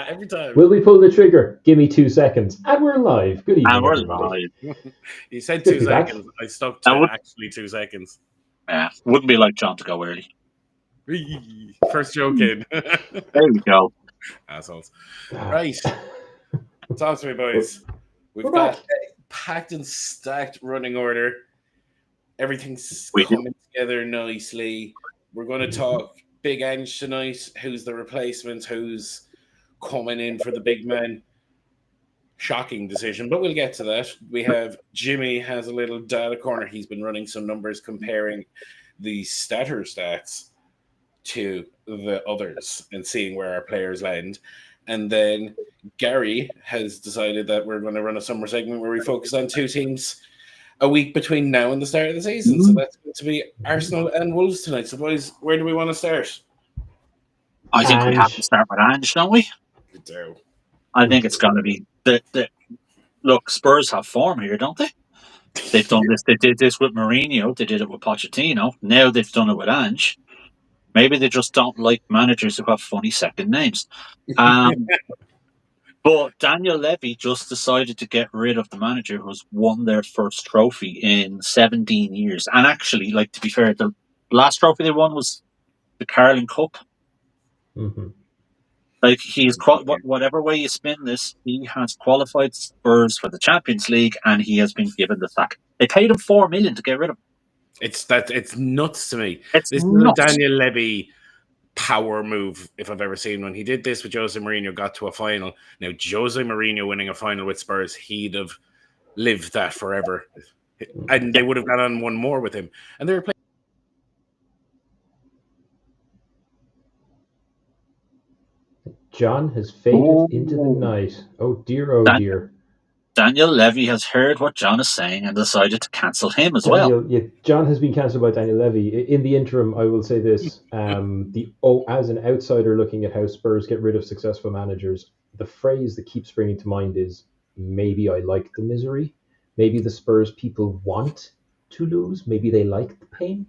Every time. Will we pull the trigger? Give me 2 seconds. And we're live. Good evening, And we're everybody. live. You said Good 2 to be back. seconds. I stuck to actually 2 seconds. Yeah, wouldn't be like John to go early. First joke in. There we go. Assholes. Right. Talk to me, boys. We've We're got back. a packed and stacked running order. Everything's We do. coming together nicely. We're going to talk Big Ange tonight. Who's the replacement? Who's coming in for the big man? Shocking decision, but we'll get to that. We have Jimmy has a little data corner. He's been running some numbers comparing the Statr stats to the others and seeing where our players land. And then Gary has decided that we're going to run a summer segment where we focus on 2 teams a week between now and the start of the season. So that's going to be Arsenal and Wolves tonight. So, boys, where do we want to start? I think we have to start with Ange, don't we? We do. I think it's going to be look. Spurs have form here, don't they? They've done this. They did this with Mourinho. They did it with Pochettino. Now they've done it with Ange. Maybe they just don't like managers who have funny second names. But Daniel Levy just decided to get rid of the manager who's won their first trophy in 17 years. And actually, like, to be fair, the last trophy they won was the Carling Cup. Mm-hmm. Like, he's whatever way you spin this, he has qualified Spurs for the Champions League, and he has been given the sack. They paid him $4 million to get rid of him. It's nuts to me. It's this nuts. Is a Daniel Levy power move, if I've ever seen one. He did this with Jose Mourinho, got to a final. Now, Jose Mourinho winning a final with Spurs, he'd have lived that forever, and they would have gone on one more with him. And they were playing. John has faded into the night. Oh dear, oh dear. Daniel Levy has heard what John is saying and decided to cancel him as well. Yeah, John has been cancelled by Daniel Levy. In the interim, I will say this. As an outsider looking at how Spurs get rid of successful managers, the phrase that keeps springing to mind is, maybe I like the misery. Maybe the Spurs people want to lose. Maybe they like the pain.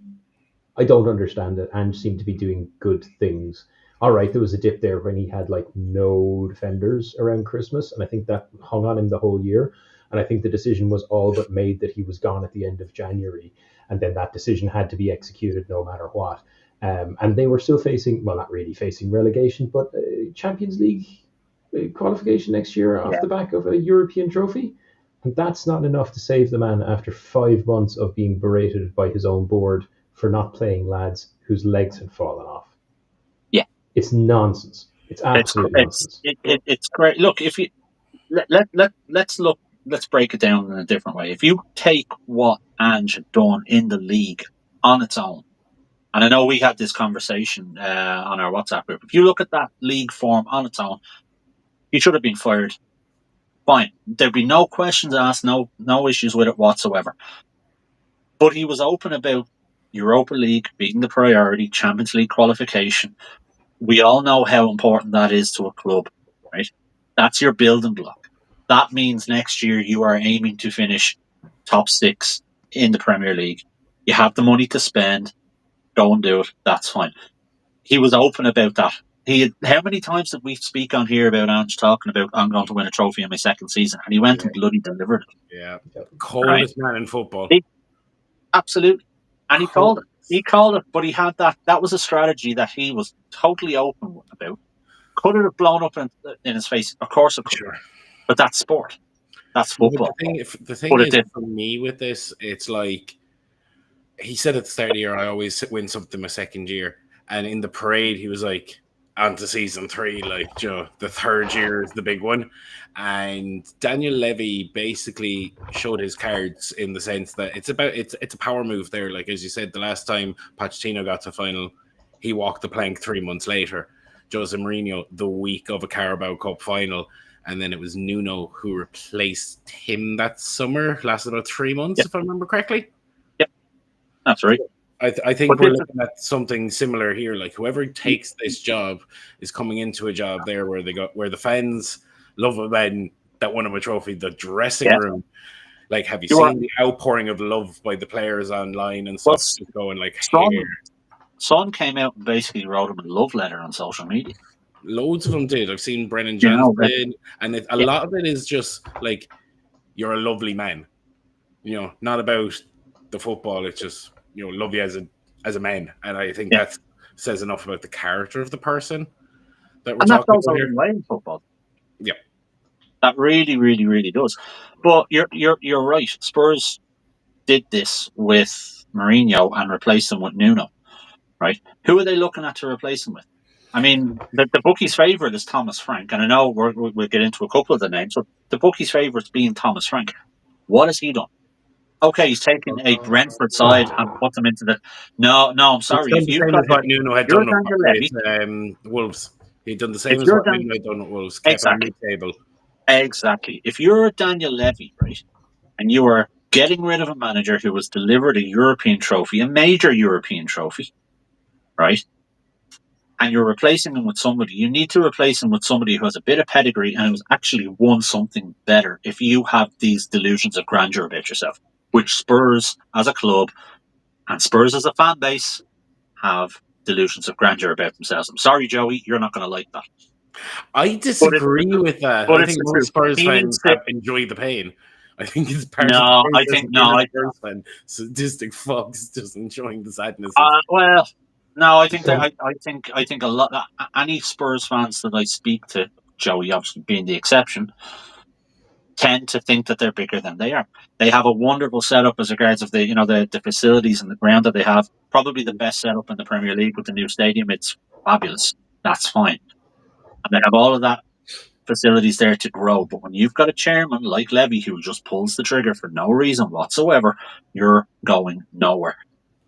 I don't understand it. Ange seemed to be doing good things. All right, there was a dip there when he had like no defenders around Christmas, and I think that hung on him the whole year. And I think the decision was all but made that he was gone at the end of January, and then that decision had to be executed no matter what. And they were still facing, well, not really facing relegation, but Champions League qualification next year off the back of a European trophy. And that's not enough to save the man after 5 months of being berated by his own board for not playing lads whose legs had fallen off. It's nonsense. It's absolute nonsense. It's great. Look, if you let's break it down in a different way. If you take what Ange had done in the league on its own, and I know we had this conversation on our WhatsApp group. If you look at that league form on its own, he should have been fired. Fine, there'd be no questions asked, no issues with it whatsoever. But he was open about Europa League being the priority, Champions League qualification. We all know how important that is to a club, right? That's your building block. That means next year you are aiming to finish top 6 in the Premier League. You have the money to spend. Go and do it. That's fine. He was open about that. How many times did we speak on here about Ange talking about, I'm going to win a trophy in my second season? And he went and bloody delivered it. Yeah. Coldest man in football. Absolutely. And he called it. He called it, but he had that. That was a strategy that he was totally open about. Could it have blown up in his face? Of course it could. Sure. But that's sport. That's football. The thing is, for me with this, it's like, he said at the start of the year, I always win something my second year. And in the parade, he was like, on to season 3, like, the third year is the big one. And Daniel Levy basically showed his cards in the sense that it's a power move there. Like, as you said, the last time Pochettino got to final, he walked the plank 3 months later. Jose Mourinho, the week of a Carabao Cup final. And then it was Nuno who replaced him that summer. Lasted about 3 months, if I remember correctly. Yep, that's right. I think we're looking at something similar here. Like, whoever takes this job is coming into a job there where the fans love a man that won him a trophy. The dressing room, like, have you seen the outpouring of love by the players online and stuff? Just going like, Son came out and basically wrote him a love letter on social media. Loads of them did. I've seen Brennan You know, Johnson, and a lot of it is just like, you're a lovely man. Not about the football. It's just, love you as a man. And I think that says enough about the character of the person that we're and that talking goes a about here. long way in football. Yeah. That really, really, really does. But you're right. Spurs did this with Mourinho and replaced him with Nuno, right? Who are they looking at to replace him with? I mean, the bookies' favourite is Thomas Frank, and I know we'll get into a couple of the names, but the bookies' favourite being Thomas Frank. What has he done? Okay, he's taken a Brentford side and put them into the. No, I'm sorry. He's done the same as what Nuno had done with Wolves. He'd done the same as what Nuno had done with Wolves. Kept on mid-table. Exactly. If you're Daniel Levy, right, and you are getting rid of a manager who has delivered a European trophy, a major European trophy, right, and you're replacing him with somebody, you need to replace him with somebody who has a bit of pedigree and who's actually won something better if you have these delusions of grandeur about yourself, which Spurs as a club and Spurs as a fan base have delusions of grandeur about themselves. I'm sorry, Joey, you're not going to like that. I disagree with that. I think most Spurs fans have enjoyed the pain. I think it's part of the Spurs fan. Sadistic fucks just enjoying the sadness. Well, no, I think a lot. Any Spurs fans that I speak to, Joey obviously being the exception, tend to think that they're bigger than they are. They have a wonderful setup as regards of the facilities and the ground that they have. Probably the best setup in the Premier League with the new stadium. It's fabulous. That's fine, and they have all of that facilities there to grow. But when you've got a chairman like Levy who just pulls the trigger for no reason whatsoever, you're going nowhere.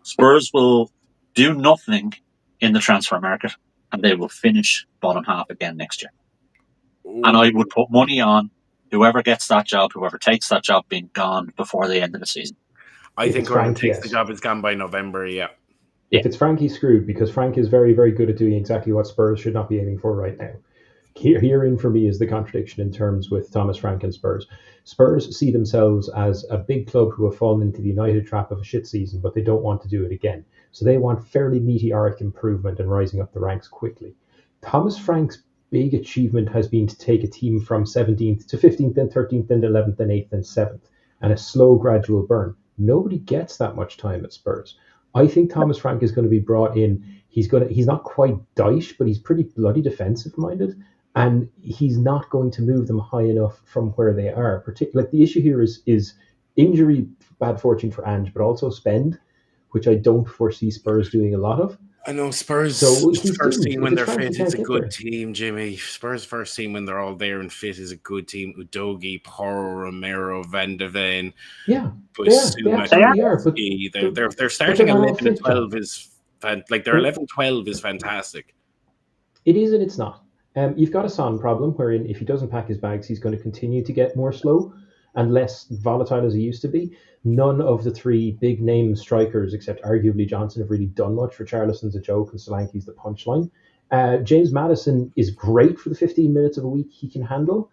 Spurs will do nothing in the transfer market, and they will finish bottom half again next year. And I would put money on whoever gets that job, whoever takes that job, being gone before the end of the season. I think whoever takes the job is gone by November, If it's Frank, he's screwed, because Frank is very, very good at doing exactly what Spurs should not be aiming for right now. Herein for me is the contradiction in terms with Thomas Frank and Spurs. Spurs see themselves as a big club who have fallen into the United trap of a shit season, but they don't want to do it again. So they want fairly meteoric improvement and rising up the ranks quickly. Thomas Frank's big achievement has been to take a team from 17th to 15th and 13th and 11th and 8th and 7th, and a slow gradual burn. Nobody gets that much time at Spurs. I think Thomas Frank is going to be brought in. He's not quite Dyche, but he's pretty bloody defensive minded. And he's not going to move them high enough from where they are. Particularly, the issue here is injury, bad fortune for Ange, but also spend, which I don't foresee Spurs doing a lot of. I know Spurs' first team when they're fit is a good team, Jimmy. Spurs' first team when they're all there and fit is a good team. Udogie, Porro, Romero, Van de Ven. Yeah, they are. But they're starting 11 and 12 is their 11-12 is fantastic. It is and it's not. You've got a Son problem wherein if he doesn't pack his bags, he's going to continue to get more slow and less volatile as he used to be. None of the three big name strikers, except arguably Johnson, have really done much. Richarlison's a joke and Solanke's the punchline. James Maddison is great for the 15 minutes of a week he can handle.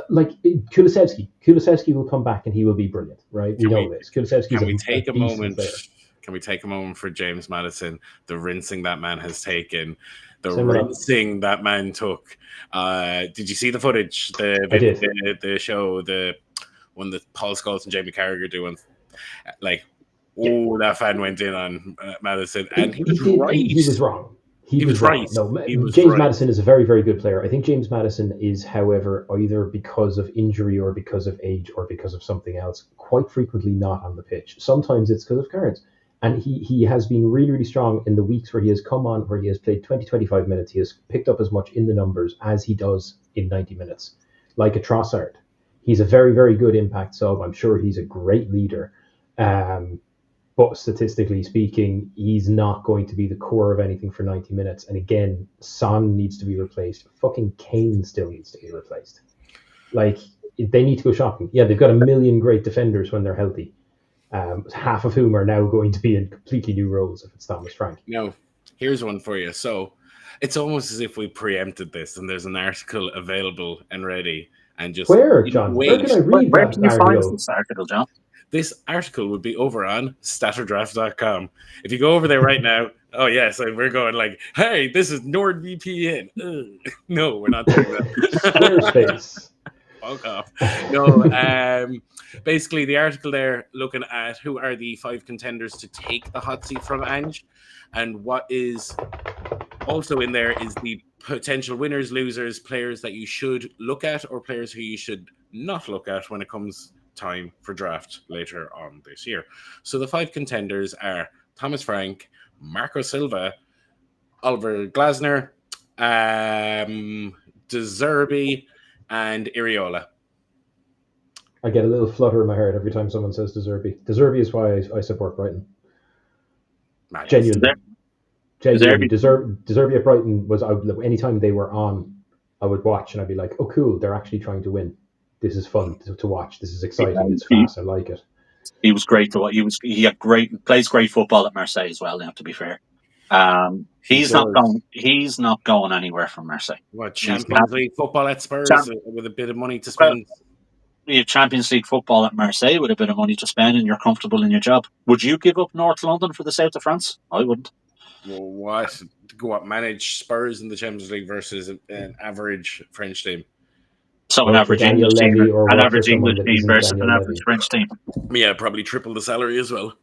Kulusevski will come back and he will be brilliant, right? We know this. Kulusevski's Can we take a moment for James Maddison? The rinsing that man has taken. The rinsing that man took. Did you see the footage? The show, the one that Paul Scholes and Jamie Carragher doing? That fan went in on Maddison, and he was right. He was wrong. He was right. No, James Maddison is a very, very good player. I think James Maddison is, however, either because of injury or because of age or because of something else, quite frequently not on the pitch. Sometimes it's because of cards. And he has been really, really strong in the weeks where he has come on, where he has played 20, 25 minutes. He has picked up as much in the numbers as he does in 90 minutes, like a Trossard. He's a very, very good impact sub. I'm sure he's a great leader. But statistically speaking, he's not going to be the core of anything for 90 minutes. And again, Son needs to be replaced. Fucking Kane still needs to be replaced. They need to go shopping. Yeah, they've got a million great defenders when they're healthy. Half of whom are now going to be in completely new roles if it's Thomas Frank. No, here's one for you. So it's almost as if we preempted this and there's an article available and ready. And just where, John? Where can I read Where can you find this article, John? This article would be over on statterdraft.com. If you go over there right now, Oh yeah, so we're going like, hey, this is NordVPN. No, we're not doing that. Squarespace. Fuck off. No, basically the article there looking at who are the 5 contenders to take the hot seat from Ange, and what is also in there is the potential winners, losers, players that you should look at or players who you should not look at when it comes time for draft later on this year. So the 5 contenders are Thomas Frank, Marco Silva, Oliver Glasner, De Zerbi, and Iriola. I get a little flutter in my heart every time someone says De Zerbi. De Zerbi is why I support Brighton. Genuinely. De Zerbi at Brighton was anytime they were on, I would watch and I'd be like, oh cool, they're actually trying to win. This is fun to watch. This is exciting. It's fast. I like it. He was great to watch. He plays great football at Marseille as well. Now, to be fair, he's not going anywhere from Marseille. What, Champions League football at Spurs with a bit of money to spend? You have Champions League football at Marseille with a bit of money to spend, and you're comfortable in your job. Would you give up North London for the south of France? I wouldn't. Well, what? Go up manage Spurs in the Champions League versus an average French team. So an average English team, an average English team versus an average French team. Yeah, probably triple the salary as well.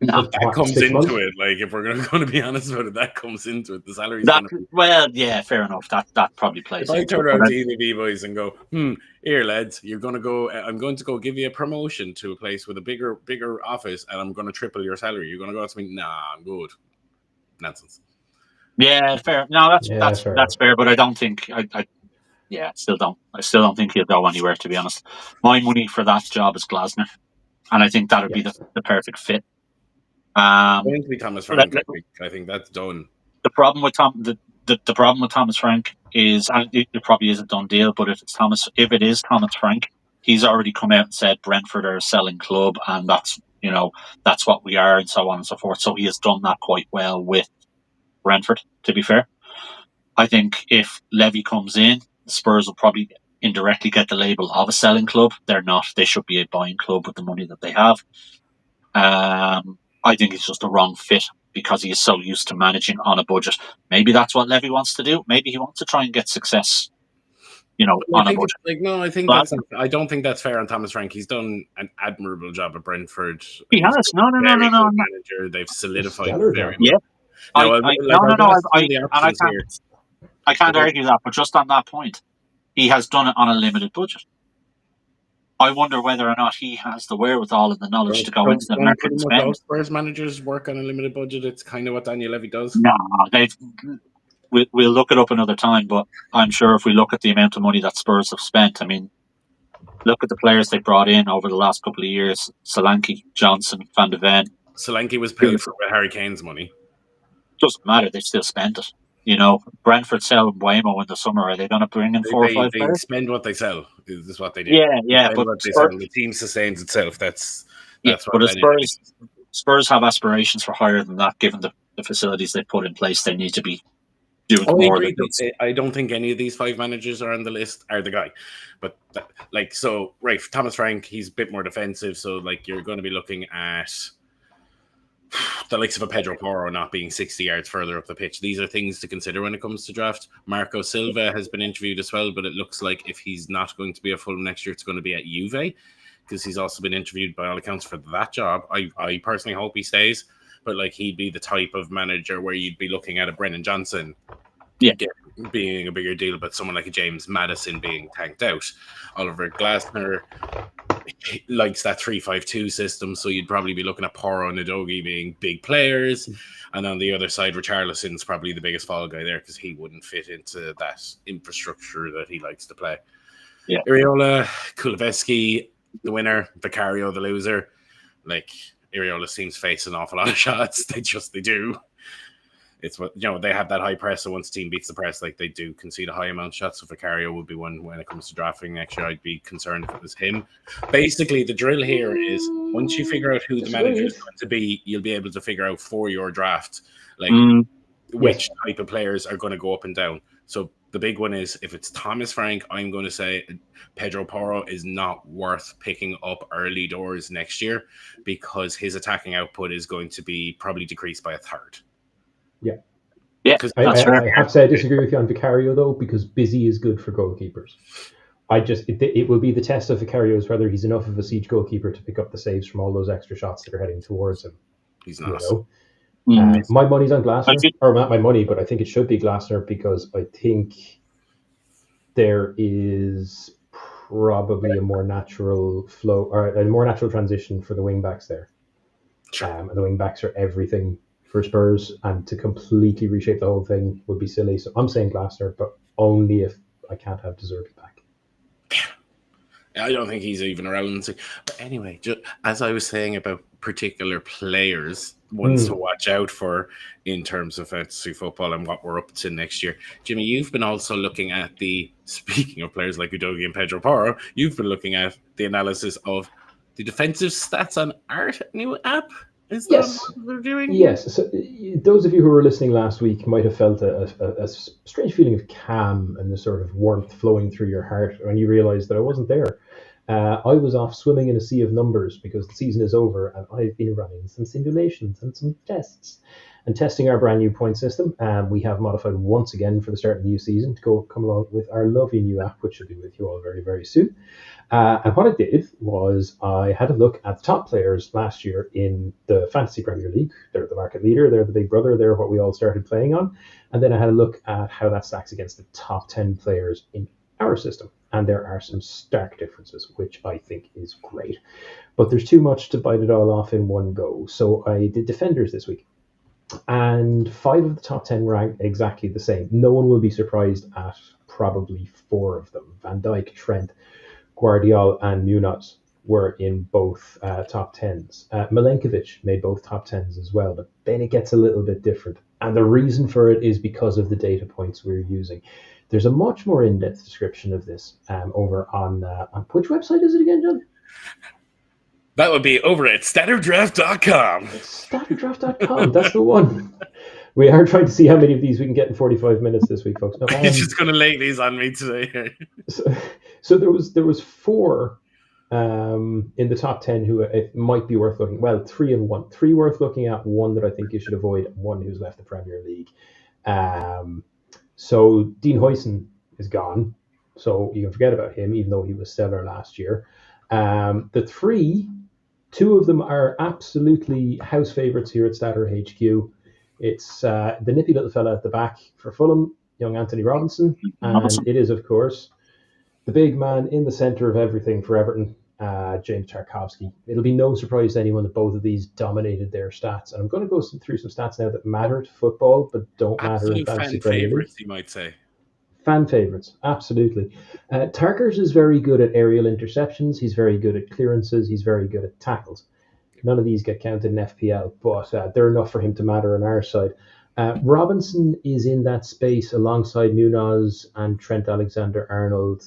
No, that comes into it. Like, if we're going to be honest about it, that comes into it. The salary. Well, yeah, fair enough. That probably plays. If I turn around to EVB boys and go, here lads, you're going to go. I'm going to go give you a promotion to a place with a bigger office, and I'm going to triple your salary. You're going to go to me, nah, I'm good. Nonsense. Yeah, fair. No, that's fair. But I don't think I still don't think he'll go anywhere. To be honest, my money for that job is Glasner, and I think that would be the perfect fit. Going to be Thomas Frank. I think that's done. The problem with the problem with Thomas Frank is, and it probably is a done deal, but if it is Thomas Frank, he's already come out and said Brentford are a selling club, and that's what we are, and so on and so forth. So he has done that quite well with Brentford. To be fair, I think if Levy comes in, the Spurs will probably indirectly get the label of a selling club. They're not. They should be a buying club with the money that they have. I think it's just a wrong fit because he is so used to managing on a budget. Maybe that's what Levy wants to do. Maybe he wants to try and get success, on a budget. I don't think that's fair on Thomas Frank. He's done an admirable job at Brentford. He has. No. Manager. They've solidified very well. Yeah. I can't argue that, but just on that point, he has done it on a limited budget. I wonder whether or not he has the wherewithal and the knowledge to go into the market and spend. All Spurs managers work on a limited budget. It's kind of what Daniel Levy does. No, we'll look it up another time, but I'm sure if we look at the amount of money that Spurs have spent, I mean, look at the players they brought in over the last couple of years: Solanke, Johnson, Van de Ven. Solanke was paid for with Harry Kane's money. Doesn't matter; they still spent it. Brentford sell Buemo in the summer. Are they going to bring in 4 or 5 players? They spend what they sell. Is what they do. Yeah. But the team sustains itself. That's what. But Spurs have aspirations for higher than that. Given the facilities they put in place, they need to be doing more. I don't think any of these 5 managers are on the list are the guy. But Thomas Frank, he's a bit more defensive. So you're going to be looking at the likes of a Pedro Porro not being 60 yards further up the pitch. These are things to consider when it comes to draft. Marco Silva has been interviewed as well, but it looks like if he's not going to be a Fulham next year, it's going to be at Juve, because he's also been interviewed by all accounts for that job. I personally hope he stays, but he'd be the type of manager where you'd be looking at a Brennan Johnson being a bigger deal, but someone like a James Maddison being tanked out. Oliver Glasner likes that 3-5-2 system, so you'd probably be looking at Porro and Udogie being big players, and on the other side, Richarlison's probably the biggest fall guy there because he wouldn't fit into that infrastructure that he likes to play. Yeah, Iriola, Kuleveski, the winner, Vicario, the loser. Iriola seems face an awful lot of shots. They do. It's what they have that high press, so once a team beats the press, they do concede a high amount of shots. So Vicario would be one when it comes to drafting next year. I'd be concerned if it was him. Basically, the drill here is once you figure out who the manager is going to be, you'll be able to figure out for your draft which type of players are going to go up and down. So the big one is if it's Thomas Frank, I'm going to say Pedro Porro is not worth picking up early doors next year because his attacking output is going to be probably decreased by a third. Yeah. Yeah, that's fair. I have to say I disagree with you on Vicario though, because busy is good for goalkeepers. It will be the test of Vicario is whether he's enough of a siege goalkeeper to pick up the saves from all those extra shots that are heading towards him. He's not. My money's on Glasner, or not my money, but I think it should be Glasner because I think there is probably a more natural flow or a more natural transition for the wing backs there. And the wing backs are everything for Spurs, and to completely reshape the whole thing would be silly. So I'm saying Glasner, but only if I can't have Deserby back. I don't think he's even around. But anyway, just, as I was saying about particular players, ones to watch out for in terms of fantasy football and what we're up to next year. Jimmy, you've been also looking at speaking of players like Udogie and Pedro Porro, you've been looking at the analysis of the defensive stats on our new app. Is that what they're doing? Yes. So, those of you who were listening last week might have felt a strange feeling of calm and the sort of warmth flowing through your heart when you realised that I wasn't there. I was off swimming in a sea of numbers because the season is over and I've been running some simulations and some tests and testing our brand new point system. We have modified once again for the start of the new season to come along with our lovely new app, which should be with you all very, very soon. And what I did was I had a look at the top players last year in the Fantasy Premier League. They're the market leader. They're the big brother. They're what we all started playing on. And then I had a look at how that stacks against the top 10 players in our system. And there are some stark differences, which I think is great. But there's too much to bite it all off in one go. So I did defenders this week. And 5 of the top 10 were exactly the same. No one will be surprised at probably 4 of them. Van Dijk, Trent, Guardiola and Munoz were in both top 10s. Milenkovic made both top 10s as well, but then it gets a little bit different. And the reason for it is because of the data points we're using. There's a much more in-depth description of this over on which website is it again, John? That would be over at statterdraft.com. Statterdraft.com, that's the one. We are trying to see how many of these we can get in 45 minutes this week, folks. No, You're just going to lay these on me today. So there was 4 in the top 10 who it might be worth looking. Well, 3 and 1. 3 worth looking at, 1 that I think you should avoid, and 1 who's left the Premier League. So Dean Huijsen is gone, so you can forget about him, even though he was stellar last year. The 3, 2 of them are absolutely house favourites here at Statr HQ. It's the nippy little fella at the back for Fulham, young Anthony Robinson, and it is, of course, the big man in the centre of everything for Everton, James Tarkowski. It'll be no surprise to anyone that both of these dominated their stats. And I'm going to go through some stats now that matter to football, but don't matter in fantasy Premier League. Favourites, you might say. Fan favourites, absolutely. Tarkers is very good at aerial interceptions. He's very good at clearances. He's very good at tackles. None of these get counted in FPL, but they're enough for him to matter on our side. Robinson is in that space alongside Munoz and Trent Alexander-Arnold,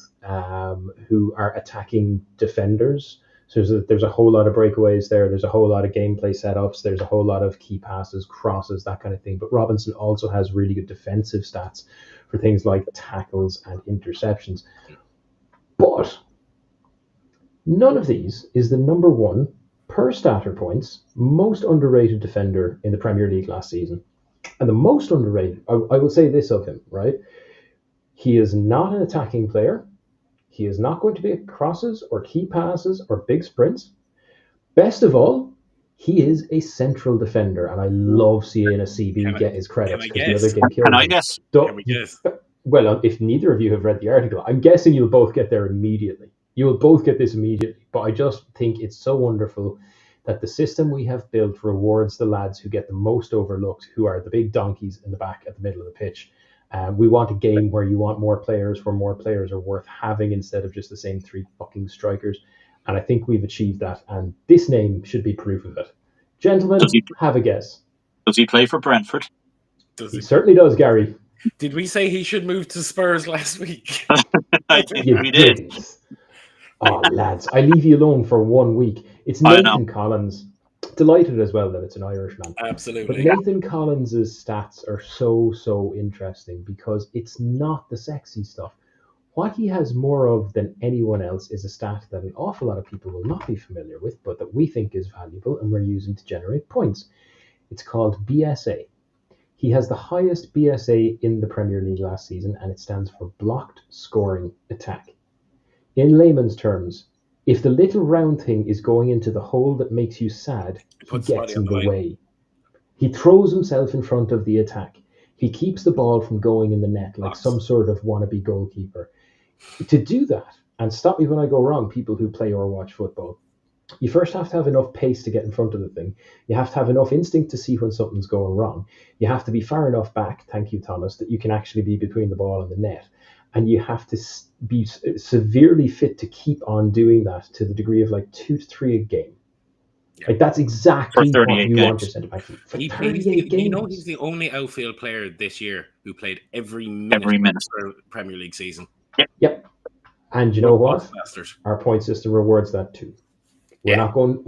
who are attacking defenders. So there's a whole lot of breakaways there. There's a whole lot of gameplay setups. There's a whole lot of key passes, crosses, that kind of thing. But Robinson also has really good defensive stats for things like tackles and interceptions. But none of these is the number 1 per Statr points most underrated defender in the Premier League last season. And the most underrated, I will say this of him, right? He is not an attacking player. He is not going to be at crosses or key passes or big sprints. Best of all, he is a central defender, and I love seeing a CB get his credits because the other game killed him. Can I guess? Can we guess? Well, if neither of you have read the article, I'm guessing you'll both get there immediately. You will both get this immediately, but I just think it's so wonderful that the system we have built rewards the lads who get the most overlooked, who are the big donkeys in the back at the middle of the pitch. We want a game where you want more players, where more players are worth having instead of just the same 3 fucking strikers. And I think we've achieved that. And this name should be proof of it. Gentlemen, have a guess. Does he play for Brentford? He certainly does, Gary. Did we say he should move to Spurs last week? I think we did. Oh, lads, I leave you alone for 1 week. It's Nathan Collins. Delighted as well that it's an Irishman. Absolutely. But Nathan Collins' stats are so interesting because it's not the sexy stuff. What he has more of than anyone else is a stat that an awful lot of people will not be familiar with, but that we think is valuable and we're using to generate points. It's called BSA. He has the highest BSA in the Premier League last season, and it stands for blocked scoring attack. In layman's terms, if the little round thing is going into the hole that makes you sad, he gets in the way. He throws himself in front of the attack. He keeps the ball from going in the net like some sort of wannabe goalkeeper. To do that, and stop me when I go wrong, people who play or watch football, you first have to have enough pace to get in front of the thing. You have to have enough instinct to see when something's going wrong. You have to be far enough back, thank you, Thomas, that you can actually be between the ball and the net. And you have to be severely fit to keep on doing that to the degree of like 2 to 3 a game. Yeah. Like that's exactly what you want your centre back to. For 38 games. You know, he's the only outfield player this year who played every minute for Premier League season. Yep. And you know what? Our point system rewards that too. We're not going.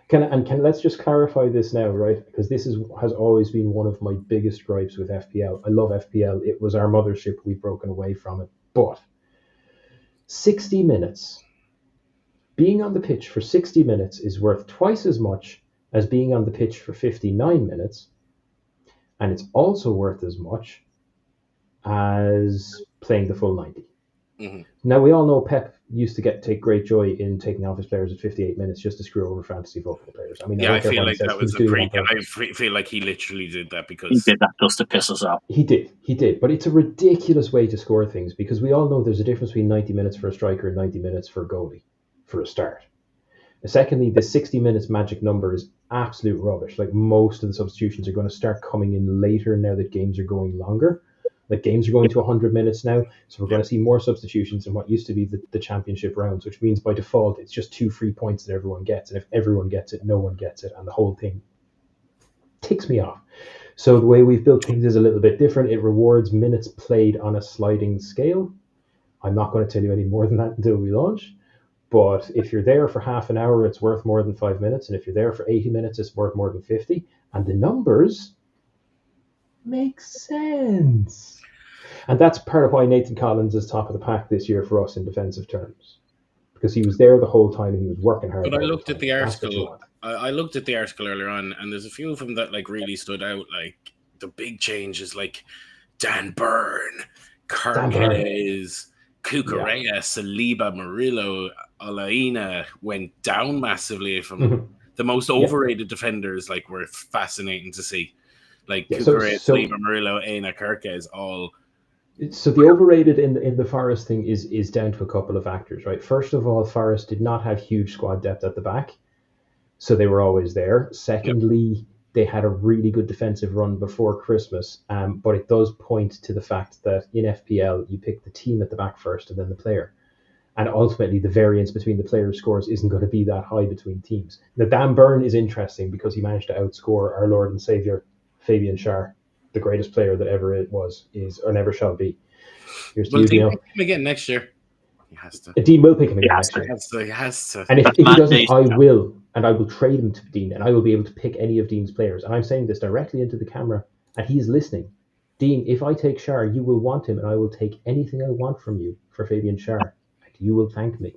Let's just clarify this now, right? Because this has always been one of my biggest gripes with FPL. I love FPL. It was our mothership. We've broken away from it. But 60 minutes, being on the pitch for 60 minutes is worth twice as much as being on the pitch for 59 minutes, and it's also worth as much as playing the full 90. Mm-hmm. Now, we all know Pep used to take great joy in taking off his players at 58 minutes just to screw over fantasy football players. I mean, I feel like that was I feel like he literally did that because he did that just to piss us off. He did. But it's a ridiculous way to score things because we all know there's a difference between 90 minutes for a striker and 90 minutes for a goalie for a start. And secondly, the 60 minutes magic number is absolute rubbish. Like most of the substitutions are going to start coming in later now that games are going longer. Like games are going to 100 minutes now, so we're going to see more substitutions in what used to be the championship rounds, which means by default it's just 2 free points that everyone gets, and if everyone gets it, no one gets it, and the whole thing ticks me off. So the way we've built things is a little bit different. It rewards minutes played on a sliding scale. I'm not going to tell you any more than that until we launch, but if you're there for half an hour, it's worth more than 5 minutes, and if you're there for 80 minutes, it's worth more than 50, and the numbers make sense. And that's part of why Nathan Collins is top of the pack this year for us in defensive terms, because he was there the whole time and he was working hard. But I looked at the article. I looked at the article earlier on, and there's a few of them that like really stood out. Like the big changes, like Dan Burn, Kirkes, Cucurella, Saliba, Murillo, Alaina went down massively from the most overrated defenders. Like were fascinating to see. Like Cucurella, Saliba, Murillo, Aina, Kirkes, all. So the overrated in the Forest thing is down to a couple of factors, right? First of all, Forest did not have huge squad depth at the back, so they were always there. Secondly, they had a really good defensive run before Christmas, but it does point to the fact that in FPL, you pick the team at the back first and then the player. And ultimately, the variance between the players' scores isn't going to be that high between teams. Now, Dan Burn is interesting because he managed to outscore our Lord and Saviour, Fabian Schär, the greatest player that ever it was, is, or never shall be. Here's to you, Dean. Pick him again next year. He has to. Dean will pick him again next year. He has to. And if he doesn't, I will. And I will trade him to Dean, and I will be able to pick any of Dean's players. And I'm saying this directly into the camera, and he's listening. Dean, if I take Schär, you will want him, and I will take anything I want from you for Fabian Schär. And you will thank me.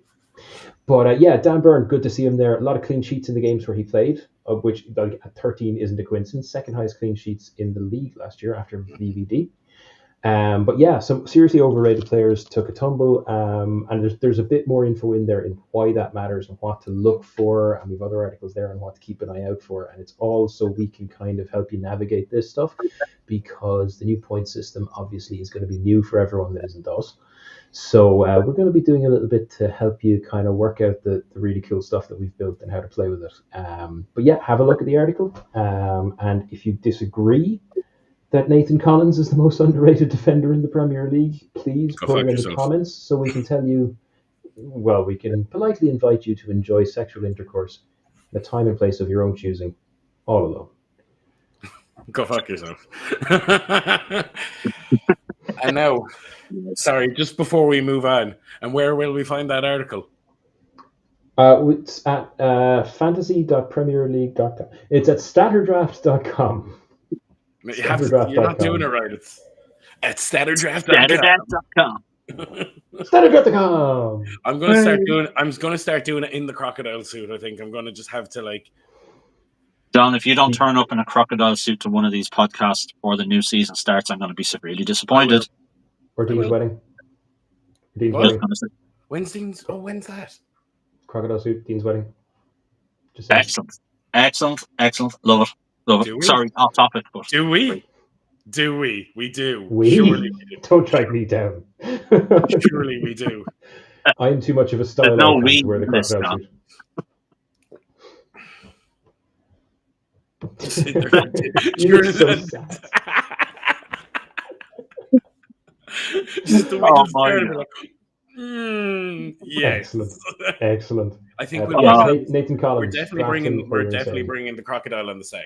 But Dan Burn, good to see him there. A lot of clean sheets in the games where he played, of which like 13 isn't a coincidence. Second highest clean sheets in the league last year after VVD. But yeah, some seriously overrated players took a tumble. And there's a bit more info in there in why that matters and what to look for. And we've other articles there on what to keep an eye out for. And it's all so we can kind of help you navigate this stuff, because the new point system obviously is going to be new for everyone that isn't us. So we're going to be doing a little bit to help you kind of work out the really cool stuff that we've built and how to play with it. But yeah, have a look at the article. And if you disagree that Nathan Collins is the most underrated defender in the Premier League, please put it in the comments so we can tell you, well, we can politely invite you to enjoy sexual intercourse at a time and place of your own choosing, all alone. Go fuck yourself. I know. Sorry, just before we move on, and where will we find that article? It's at fantasy.premierleague.com. It's at statterdraft.com. You're not doing it right. It's at statterdraft.com. Statterdraft.com. I'm going to start doing it in the crocodile suit. I think I'm going to just have to like John, if you don't turn up in a crocodile suit to one of these podcasts before the new season starts, I'm going to be severely disappointed. Or Dean's wedding. Dean's What? wedding. When's Dean's? Oh, when's that? Crocodile suit, Dean's wedding. Just saying. Excellent. Love it. Do we? Sorry, off topic. But Do we? Do we? We do. We? Surely we do. Don't drag me down. Surely we do. I'm too much of a style No, icon we to wear the this, crocodile John. suit. You're You're so sad. Just the way Oh, you my stared at God. me like, yes. Excellent. I think But we'll yes, Nathan Collins. we're definitely draft him bringing where we're you're definitely saying. bringing the crocodile on the seg.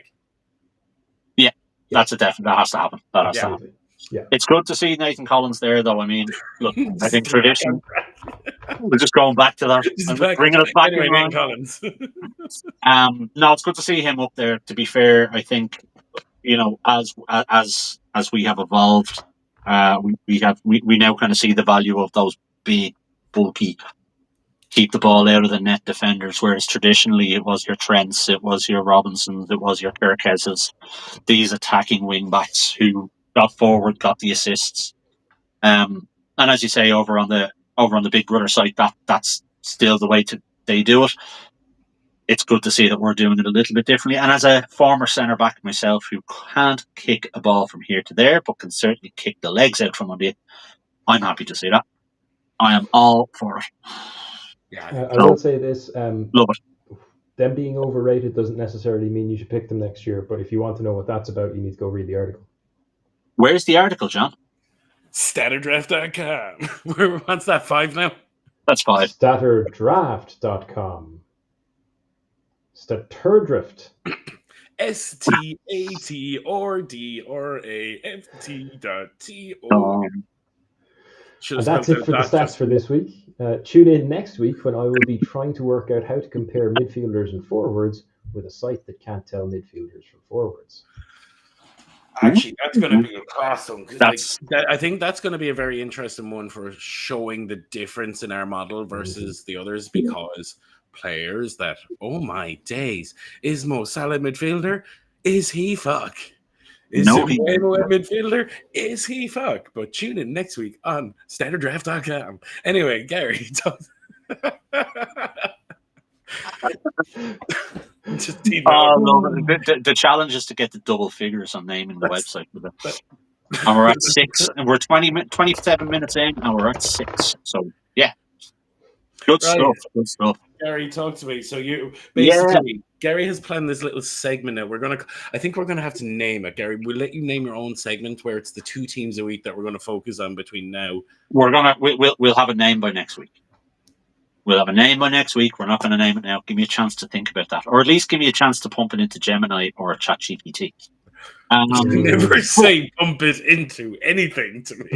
That's a definite. That has to happen. That has to happen. Yeah. It's good to see Nathan Collins there, though. I mean, look, I think tradition. We're just going back to that. Just I'm back- bringing it back anyway, in Nathan line. Collins. No, it's good to see him up there. To be fair, I think as we have evolved, we now kind of see the value of those big, bulky, keep the ball out of the net defenders. Whereas traditionally, it was your Trents, it was your Robinsons, it was your Kirkeses, these attacking wing backs who got forward, got the assists. And as you say, over on the Big Brother site, that's still the way they do it. It's good to see that we're doing it a little bit differently. And as a former centre back myself, who can't kick a ball from here to there, but can certainly kick the legs out from under it, I'm happy to see that. I am all for it. Yeah, I will say this. Love it. Them being overrated doesn't necessarily mean you should pick them next year. But if you want to know what that's about, you need to go read the article. Where's the article, John? Statterdraft.com. What's that, 5 now? That's 5. Statterdraft.com. Staturdrift. STATORDRAFT.TO. And that's it for the stats for this week. Tune in next week when I will be trying to work out how to compare midfielders and forwards with a site that can't tell midfielders from forwards. Actually, that's going to be a class one. That's- I think that's going to be a very interesting one for showing the difference in our model versus the others, because players that, oh my days, is Mo Salah midfielder? Is he fuck? Is No, he a midfielder? Is he fuck? But tune in next week on standarddraft.com. Anyway, Gary, just the challenge is to get the double figures on naming the website. And we're at 6, and we're 27 minutes in, and we're at 6. So yeah, good stuff. Gary, talk to me. So you basically, Gary has planned this little segment now. I think we're gonna have to name it, Gary. We'll let you name your own segment where it's the 2 teams a week that we're gonna focus on between now. We'll have a name by next week. We'll have a name by next week. We're not going to name it now. Give me a chance to think about that, or at least give me a chance to pump it into Gemini or ChatGPT. Never say pump it into anything to me.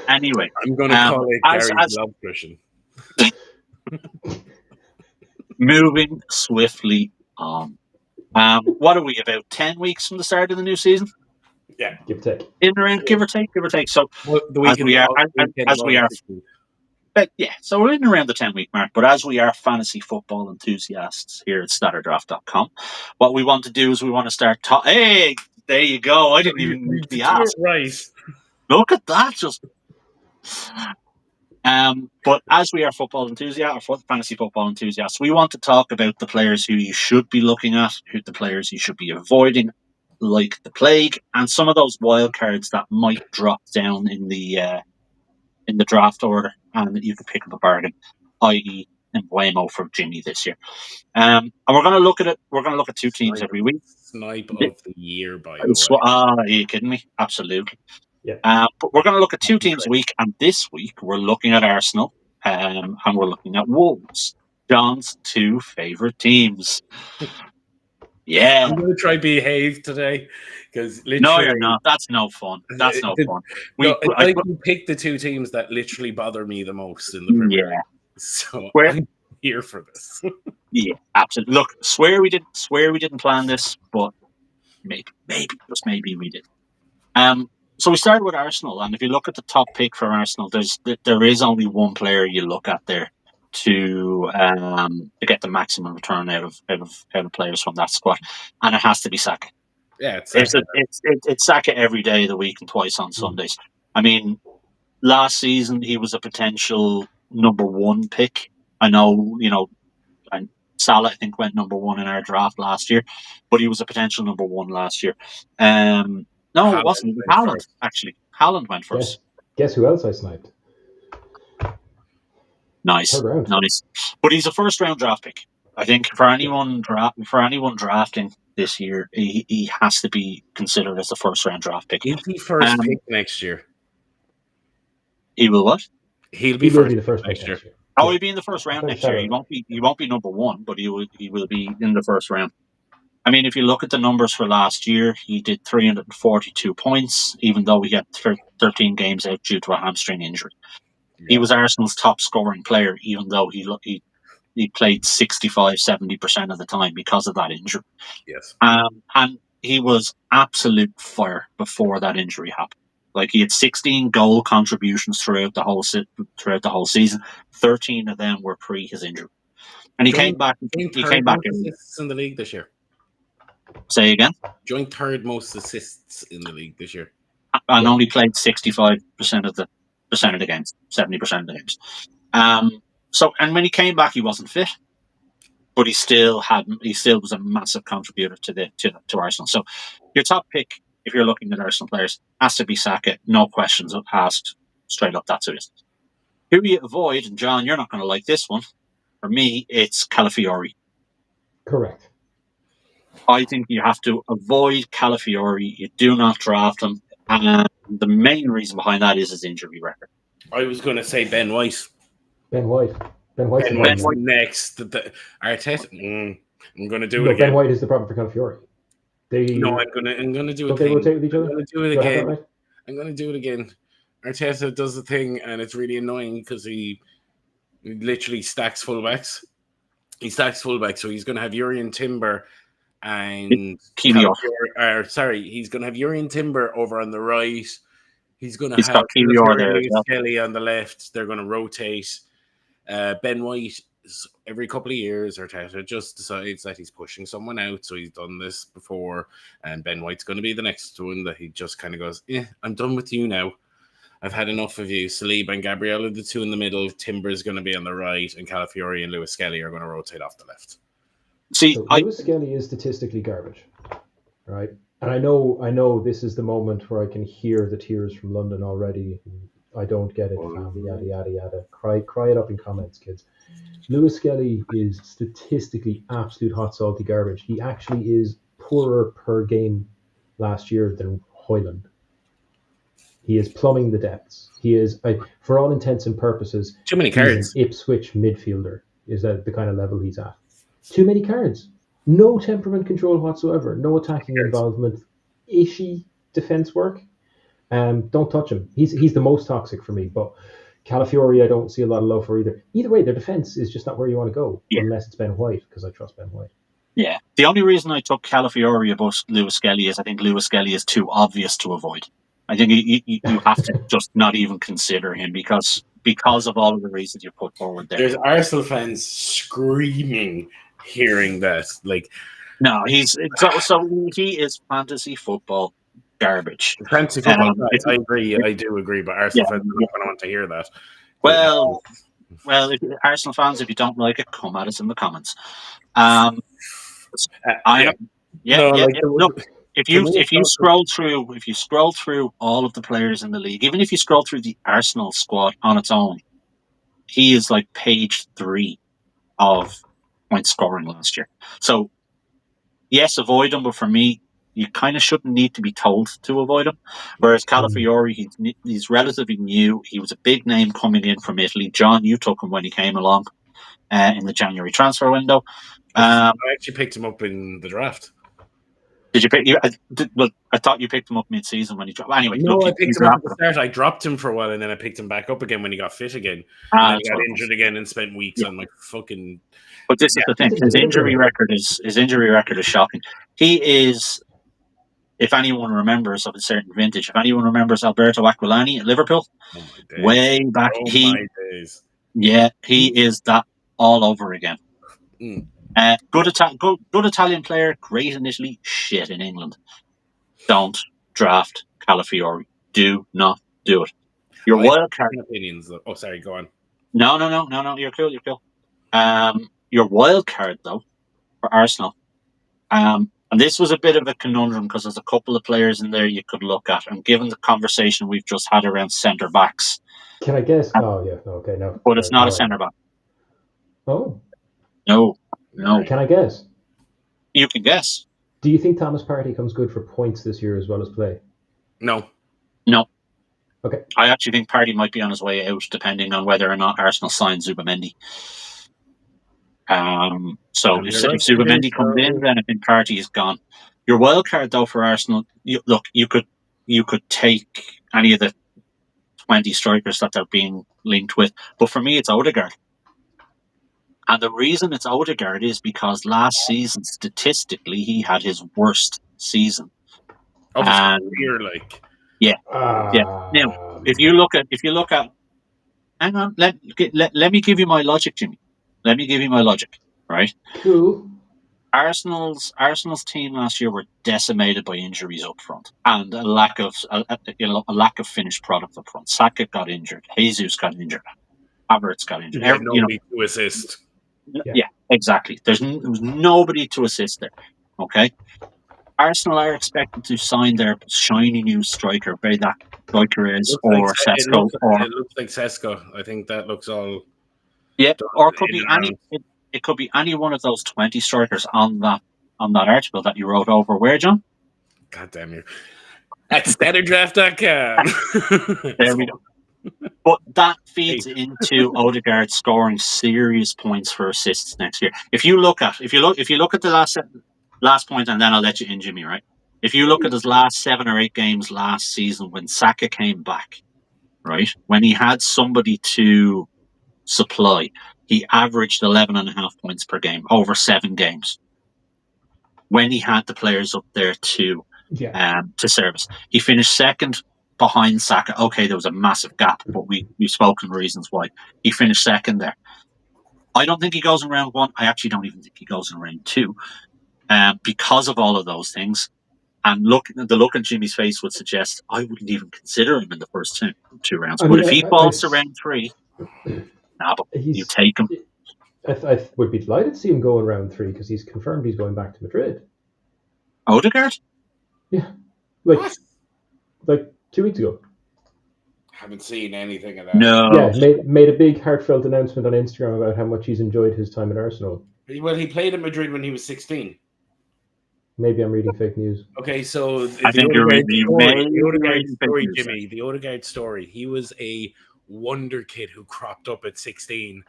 Anyway, I'm going to call it Gary's love cushion. Moving swiftly on. What are we, about 10 weeks from the start of the new season? Yeah, give or take. Give or take. So the weekend, so we're in around the 10-week mark. But as we are fantasy football enthusiasts here at Statr.com, what we want to do is we want to start. Hey, there you go. I didn't even need the ask. Right. Look at that, just. But as we are football enthusiasts, or fantasy football enthusiasts, we want to talk about the players who you should be looking at, who the players you should be avoiding like the plague, and some of those wild cards that might drop down in the draft order, and that you can pick up a bargain, i.e. Embuemo for Jimi this year. And we're going to look at it. We're going to look at 2 teams every week. Snipe of the year, by the way. Are you kidding me? Absolutely. Yeah. But we're going to look at 2 teams a week, and this week we're looking at Arsenal, and we're looking at Wolves, John's 2 favourite teams. Yeah, I'm going to try behave today, because no, you're not. That's no fun. We pick the 2 teams that literally bother me the most in the Premier League. So I'm here for this. Yeah, absolutely. Look, swear we didn't plan this, but maybe just maybe we did. So we started with Arsenal, and if you look at the top pick for Arsenal, there is only one player you look at there, to get the maximum return out of players from that squad, and it has to be Saka. Yeah, it's It's Saka every day of the week and twice on Sundays. I mean, last season he was a potential number one pick. I know, and Salah I think went number one in our draft last year, but he was a potential number one last year. No, it wasn't. It was Haaland, actually. Haaland went first. Guess who else I sniped? Nice. But he's a first round draft pick. I think for anyone drafting this year, he has to be considered as a first round draft pick. He'll be first pick next year. He will what? He'll be the first pick next year. Oh, he'll be in the first round next year. He won't be number one, but he will be in the first round. I mean, if you look at the numbers for last year, he did 342 points, even though he got 13 games out due to a hamstring injury. Yeah. He was Arsenal's top scoring player, even though he played 65-70% of the time because of that injury. Yes. And he was absolute fire before that injury happened. Like, he had 16 goal contributions throughout the whole season. 13 of them were pre his injury, and he came back. He came back in the league this year. Say again. Joint third most assists in the league this year, and only played 65% of the games, 70% of the games. So, and when he came back, he wasn't fit, but he still was a massive contributor to Arsenal. So, your top pick, if you're looking at Arsenal players, has to be Saka. No questions asked. Straight up, that's who it is. Who you avoid, and John, you're not going to like this one. For me, it's Calafiori. Correct. I think you have to avoid Calafiori. You do not draft him. And the main reason behind that is his injury record. I was going to say Ben White. Ben White's next. Arteta. I'm going to do it again. Ben White is the problem for Calafiori. I'm going to do it. They rotate with each other? I'm going to do it again. Right? I'm going to do it again. Arteta does the thing, and it's really annoying because he literally stacks fullbacks. He stacks fullbacks, so he's going to have Urian Timber and he's going to have Urian Timber over on the right. He's going to have Kelly on the left. They're going to rotate. Ben White, every couple of years, Arteta just decides that he's pushing someone out. So he's done this before, and Ben White's going to be the next one that he just kind of goes, I'm done with you now. I've had enough of you. Saliba and Gabriel are the two in the middle. Timber's going to be on the right, and Calafiori and Lewis Skelly are going to rotate off the left. Lewis Skelly is statistically garbage, right? And I know this is the moment where I can hear the tears from London already. I don't get it, family, yada, yada, yada. Cry it up in comments, kids. Lewis Skelly is statistically absolute hot, salty garbage. He actually is poorer per game last year than Højlund. He is plumbing the depths. He is, for all intents and purposes, too many cards. An Ipswich midfielder is at the kind of level he's at. Too many cards. No temperament control whatsoever. No attacking involvement. Ishy defense work. Don't touch him. He's the most toxic for me. But Calafiori, I don't see a lot of love for either. Either way, their defense is just not where you want to go, unless it's Ben White, because I trust Ben White. Yeah. The only reason I took Calafiori above Lewis Skelly is I think Lewis Skelly is too obvious to avoid. I think you have to just not even consider him because of all of the reasons you put forward there. There's Arsenal fans screaming hearing that. No, he is fantasy football garbage. Fantasy football, I agree. I do agree, but Arsenal fans are not going to want to hear that. Well, Arsenal fans, if you don't like it, come at us in the comments. If you scroll through all of the players in the league, even if you scroll through the Arsenal squad on its own, he is like page 3 of point scoring last year. So yes, avoid him, but for me, you kind of shouldn't need to be told to avoid him. Whereas Calafiori, he's relatively new. He was a big name coming in from Italy. John, you took him when he came along in the January transfer window. I actually picked him up in the draft. Did you pick? I thought you picked him up mid-season when he dropped. Anyway, no, I picked him up at the start. I dropped him for a while, and then I picked him back up again when he got fit again. And he got injured again and spent weeks on fucking. But this is the thing: his injury record is shocking. He is, if anyone remembers of a certain vintage, if anyone remembers Alberto Aquilani at Liverpool, way back, Yeah, he is that all over again. Mm. Good Italian player, great in Italy, shit in England. Don't draft Calafiori. Do not do it. Your I wild card. have opinions, though. Oh, sorry, go on. No. You're cool. Your wild card though for Arsenal. And this was a bit of a conundrum because there's a couple of players in there you could look at, and given the conversation we've just had around centre backs, Can I guess? Oh yeah, okay, no. but it's not a centre back. Oh, No. can I guess? You can guess. Do you think Thomas Partey comes good for points this year as well as play? No. Okay. I actually think Partey might be on his way out, depending on whether or not Arsenal sign Zubamendi. So if Zubamendi comes in, then I think Partey is gone. Your wild card though for Arsenal, you could take any of the 20 strikers that they're being linked with, but for me it's Odegaard. And the reason it's Odegaard is because last season, statistically, he had his worst season. Of his career, like. Yeah. Now, if you look at, hang on, let me give you my logic, Jimmy. Let me give you my logic, right? Cool. Arsenal's team last year were decimated by injuries up front and a lack of finished product up front. Saka got injured, Jesus got injured, Havertz got injured. Nobody to assist. Yeah, exactly. There was nobody to assist there. Okay, Arsenal are expected to sign their shiny new striker, be that Gyökeres or Sesko. It looks like Sesko. I think that looks all. Yeah, or it could be any. It could be any one of those 20 strikers on that article that you wrote over. Where, John? God damn you! At statterdraft.com. There we go. But that feeds into Odegaard scoring serious points for assists next year. If you look at the last point, and then I'll let you in, Jimmy. Right? If you look at his last 7 or 8 games last season, when Saka came back, right, when he had somebody to supply, he averaged 11.5 points per game over 7 games. When he had the players up there to service, he finished second behind Saka. Okay, there was a massive gap, but we've spoken reasons why. He finished second there. I don't think he goes in round 1. I actually don't even think he goes in round 2 because of all of those things. And the look on Jimmy's face would suggest I wouldn't even consider him in the first two rounds. But if he falls to round 3, but you take him. I would be delighted to see him go in round 3 because he's confirmed he's going back to Madrid. Odegaard? Yeah. Like 2 weeks ago. Haven't seen anything of that. No. Yeah, made a big heartfelt announcement on Instagram about how much he's enjoyed his time at Arsenal. Well, he played in Madrid when he was 16. Maybe I'm reading fake news. Okay, so I think you're reading the Odegaard story, Jimmy. The Odegaard story. He was a wonder kid who cropped up at 16.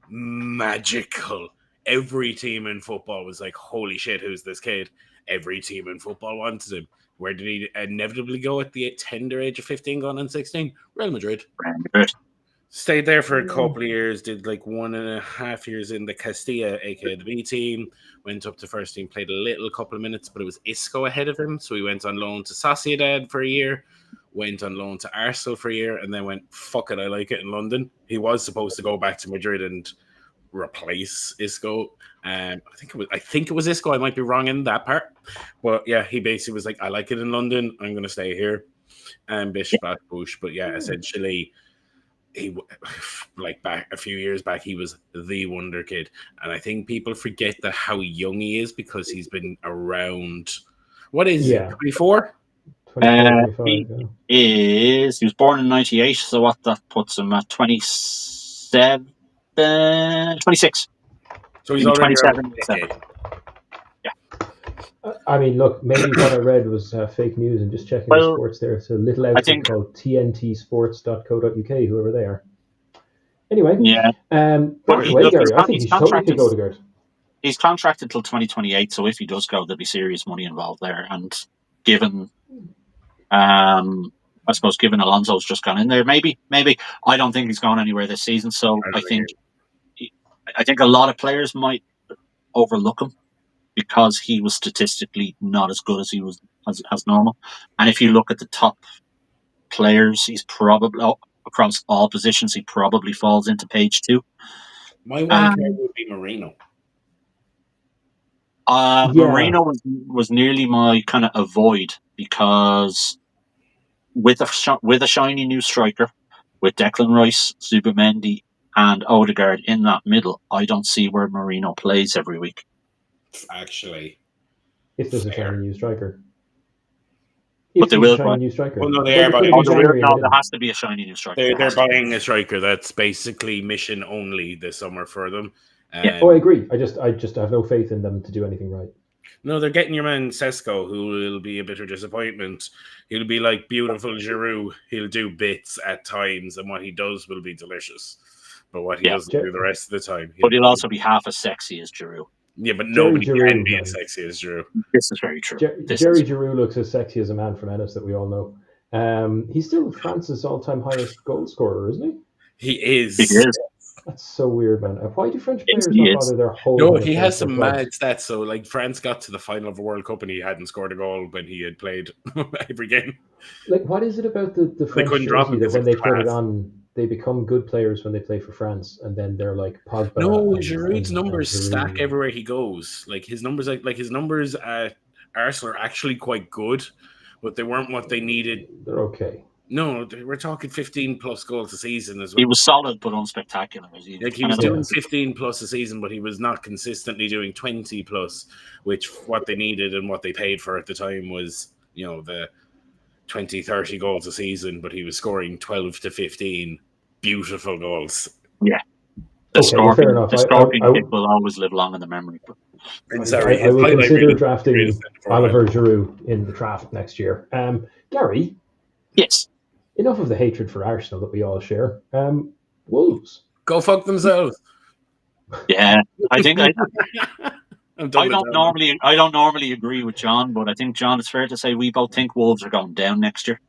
Magical. Every team in football was like, holy shit, who's this kid? Every team in football wanted him. Where did he inevitably go at the tender age of 15 going on 16? Real Madrid. Stayed there for a couple of years, did like 1.5 years in the Castilla, aka the B team, went up to first team, played a couple of minutes, but it was Isco ahead of him. So he went on loan to Sociedad for a year, went on loan to Arsenal for a year, and then went, fuck it, I like it in London. He was supposed to go back to Madrid and replace Isco. I think it was Isco. I might be wrong in that part. But yeah, he basically was like, I like it in London. I'm going to stay here. And bish, bash, bush. But yeah, essentially, he like back a few years back, he was the wonder kid. And I think people forget that how young he is because he's been around. What is he? 24? He was born in 98, so what that puts him at 26. So he's already 27. Yeah. I mean, look, maybe what I read was fake news, and just checking the sports there. It's a little outfit called tntsports.co.uk, whoever they are. Anyway, back away, Gary. I think he's totally pick Odegaard. He's contracted till 2028, so if he does go, there'll be serious money involved there. And given, I suppose, given Alonso's just gone in there, maybe I don't think he's going anywhere this season. So I think a lot of players might overlook him because he was statistically not as good as he was as normal. And if you look at the top players, he's probably across all positions, he probably falls into page 2. My wild card would be Marino. Marino was nearly my kind of avoid, because with a shiny new striker, with Declan Rice, Zubimendi, and Odegaard in that middle, I don't see where Marino plays every week. Actually, if there's a shiny new striker. But they will buy. New striker. Well, no, they are buying. There has to be a shiny new striker. They're buying a striker that's basically mission only this summer for them. Yeah. I agree. I just have no faith in them to do anything right. No, they're getting your man Sesko, who will be a bitter disappointment. He'll be like beautiful Giroud. He'll do bits at times, and what he does will be delicious. But what he doesn't do the rest of the time. He'll also be half as sexy as Giroud. Yeah, but nobody can be as sexy as Giroud. This is very true. Jerry Giroud looks as sexy as a man from Ennis that we all know. He's still France's all-time highest goal scorer, isn't he? He is. That's so weird, man. Why do French players not bother their whole? No, he has some mad stats. So, like, France got to the final of a World Cup and he hadn't scored a goal when he had played every game. Like, what is it about the French jersey that when they put it on, they become good players when they play for France, and then they're like Pogba? No, Giroud's numbers stack everywhere he goes. Like his numbers, like his numbers at Arsenal are actually quite good, but they weren't what they needed. They're okay. No, we're talking 15 plus goals a season as well. He was solid but unspectacular. He was doing 15 plus a season, but he was not consistently doing 20 plus, which what they needed and what they paid for at the time was, the 20, 30 goals a season, but he was scoring 12 to 15 beautiful goals. Yeah. The scorpion kick will always live long in the memory. I will consider drafting Oliver Giroud in the draft next year. Gary? Yes. Enough of the hatred for Arsenal that we all share. Wolves. Go fuck themselves. Yeah, I think I don't normally agree with John, but I think, John, it's fair to say we both think Wolves are going down next year.